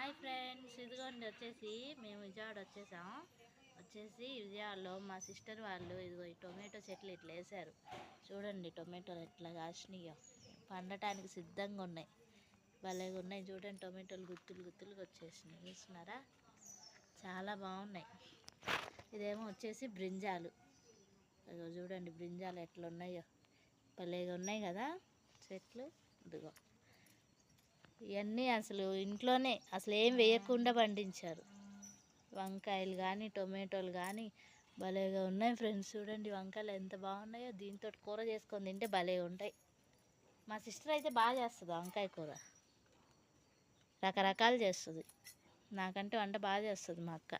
Hi friends, ఇదిగోండి వచ్చేసి మేము విజయవాడ వచ్చేసాం. విజయవాడలో మా సిస్టర్ వాళ్ళు ఇదిగో ఈ టొమాటో చెట్లు ఇట్లా వేసారు. చూడండి టొమాటోలు ఎట్లా కాసినాయో, పండటానికి సిద్ధంగా ఉన్నాయి. భలేగా ఉన్నాయి చూడండి, టొమాటోలు గుత్తులు గుత్తులుగా వచ్చేసినాయి. చూస్తున్నారా, చాలా బాగున్నాయి. ఇదేమో వచ్చేసి బ్రింజాలు. ఇదిగో చూడండి బ్రింజాలు ఎట్లా ఉన్నాయో, భలేగా ఉన్నాయి కదా చెట్లు. ఇదిగో ఇవన్నీ అసలు ఇంట్లోనే అసలు ఏం వేయకుండా పండించారు. వంకాయలు కానీ టొమాటోలు కానీ భలేగా ఉన్నాయి ఫ్రెండ్స్. చూడండి వంకాయలు ఎంత బాగున్నాయో, దీంతో కూర చేసుకొని తింటే భలేగా ఉంటాయి. మా సిస్టర్ అయితే బాగా చేస్తుంది వంకాయ కూర, రకరకాలు చేస్తుంది. నాకంటే వంట బాగా చేస్తుంది మా అక్క.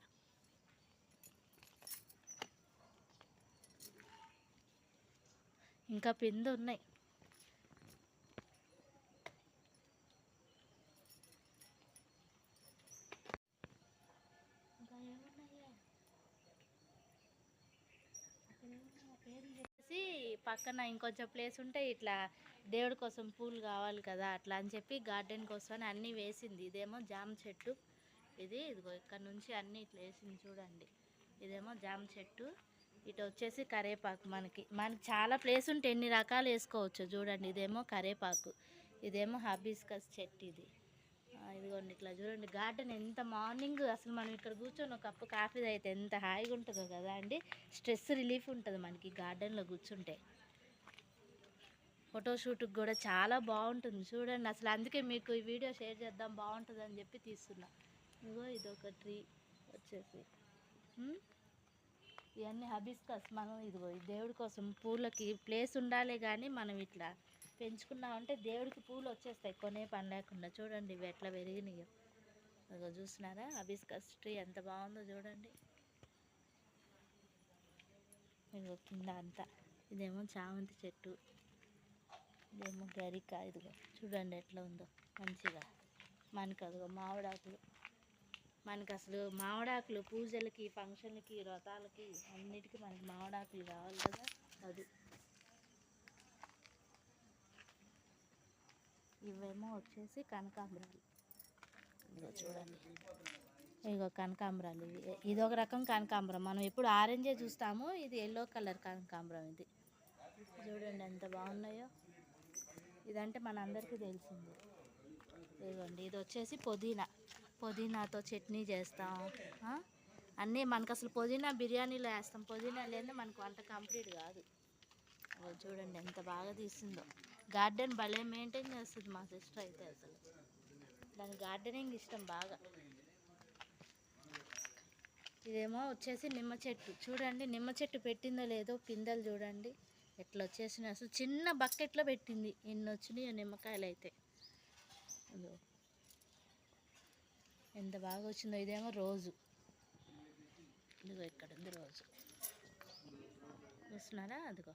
ఇంకా పిండి ఉన్నాయి. పక్కన ఇంకొంచెం ప్లేస్ ఉంటే ఇట్లా దేవుడి కోసం పూలు కావాలి కదా, అట్లా అని చెప్పి గార్డెన్ కోసం అన్నీ వేసింది. ఇదేమో జామ చెట్టు, ఇదిగో ఇక్కడ నుంచి అన్నీ ఇట్లా వేసింది చూడండి. ఇదేమో జామ చెట్టు, ఇటు వచ్చేసి కరేపాకు. మనకి చాలా ప్లేస్ ఉంటే ఎన్ని రకాలు వేసుకోవచ్చు చూడండి. ఇదేమో కరేపాకు, ఇదేమో హబిస్కస్ చెట్టు. ఇదిగోండి ఇట్లా చూడండి గార్డెన్ ఎంత మార్నింగ్ అసలు మనం ఇక్కడ కూర్చొని ఒక కప్పు కాఫీ అయితే ఎంత హాయిగా ఉంటుందో కదా అండి. స్ట్రెస్ రిలీఫ్ ఉంటుంది మనకి గార్డెన్లో కూర్చుంటే. ఫోటోషూట్కి కూడా చాలా బాగుంటుంది చూడండి. అసలు అందుకే మీకు ఈ వీడియో షేర్ చేద్దాం బాగుంటుంది అని చెప్పి తీస్తున్నా. ఇదిగో ఇదొక ట్రీ వచ్చేసి, ఇవన్నీ హబిస్కస్. మనం ఇదిగో ఈ దేవుడి కోసం పూలకి ప్లేస్ ఉండాలి కానీ మనం ఇట్లా పెంచుకున్నామంటే దేవుడికి పూలు వచ్చేస్తాయి కొనే పని లేకుండా. చూడండి ఇవి ఎట్లా పెరిగినాయో. అదిగో చూస్తున్నారా హబిస్కస్ ట్రీ ఎంత బాగుందో చూడండి. ఇదిగో కింద అంతా ఇదేమో చామంతి చెట్టు, ఇదేమో గరిక. ఇదిగో చూడండి ఎట్లా ఉందో మంచిగా. మనకి అదిగో మామిడాకులు. మనకి అసలు మామిడాకులు పూజలకి, ఫంక్షన్లకి, వ్రతాలకి అన్నిటికీ మనకి మామిడాకులు కావాలి కదా. అది ఇవేమో వచ్చేసి కనకాంబరాలు. ఇదిగో చూడండి, ఇదిగో కనకాంబరాలు. ఇదొక రకం కనకాంబరం. మనం ఎప్పుడు ఆరెంజే చూస్తాము, ఇది ఎల్లో కలర్ కనకాంబరం. ఇది చూడండి ఎంత బాగున్నాయో. ఇదంటే మనందరికీ తెలిసింది. ఇదిగోండి ఇది వచ్చేసి పుదీనాతో చట్నీ చేస్తాం. అన్నీ మనకు అసలు పుదీనా బిర్యానీలో వేస్తాం. పుదీనా లేదా మనకు వంట కంప్లీట్ కాదు. చూడండి ఎంత బాగా తీసిందో. గార్డెన్ భలే మెయింటైన్ చేస్తుంది మా సిస్టర్ అయితే. అసలు దాని గార్డెనింగ్ ఇష్టం బాగా. ఇదేమో వచ్చేసి నిమ్మ చెట్టు. చూడండి నిమ్మ చెట్టు పెట్టిందో లేదో, పిందెలు చూడండి ఎట్లా వచ్చేసినాయి. అసలు చిన్న బకెట్లో పెట్టింది, ఎన్ని వచ్చినాయి నిమ్మకాయలు అయితే. ఎంత బాగా వచ్చిందో. ఇదేమో రోజు. ఇదిగో ఇక్కడ ఉంది రోజు, చూస్తున్నారా. అదిగో